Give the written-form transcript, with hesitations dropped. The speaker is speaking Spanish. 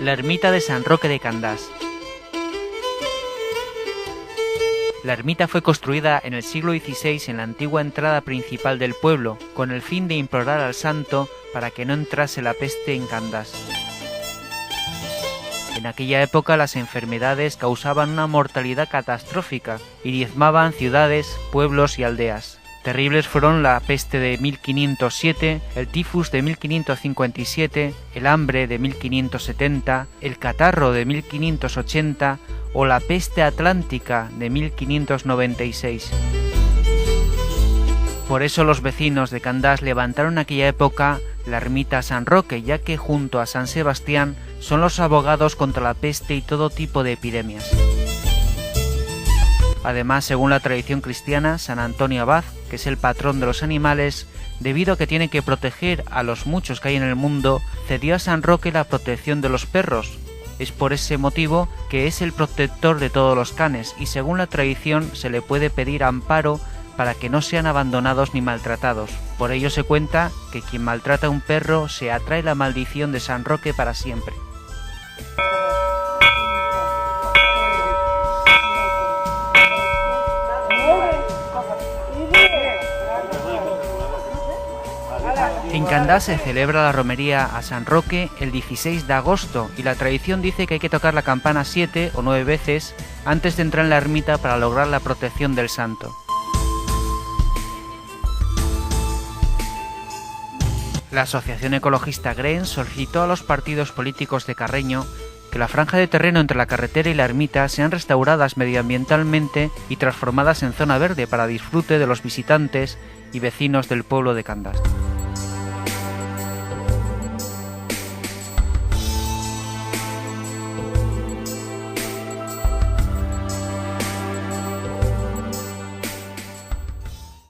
La ermita de San Roque de Candás. La ermita fue construida en el siglo XVI en la antigua entrada principal del pueblo, con el fin de implorar al santo para que no entrase la peste en Candás. En aquella época las enfermedades causaban una mortalidad catastrófica y diezmaban ciudades, pueblos y aldeas. Terribles fueron la peste de 1507, el tifus de 1557, el hambre de 1570, el catarro de 1580 o la peste atlántica de 1596. Por eso los vecinos de Candás levantaron en aquella época la ermita San Roque, ya que junto a San Sebastián son los abogados contra la peste y todo tipo de epidemias. Además, según la tradición cristiana, San Antonio Abad, que es el patrón de los animales, debido a que tiene que proteger a los muchos que hay en el mundo, cedió a San Roque la protección de los perros. Es por ese motivo que es el protector de todos los canes y según la tradición se le puede pedir amparo para que no sean abandonados ni maltratados. Por ello se cuenta que quien maltrata a un perro se atrae la maldición de San Roque para siempre. En Candás se celebra la romería a San Roque el 16 de agosto y la tradición dice que hay que tocar la campana 7 o 9 veces antes de entrar en la ermita para lograr la protección del santo. La asociación ecologista GREN solicitó a los partidos políticos de Carreño que la franja de terreno entre la carretera y la ermita sean restauradas medioambientalmente y transformadas en zona verde para disfrute de los visitantes y vecinos del pueblo de Candás.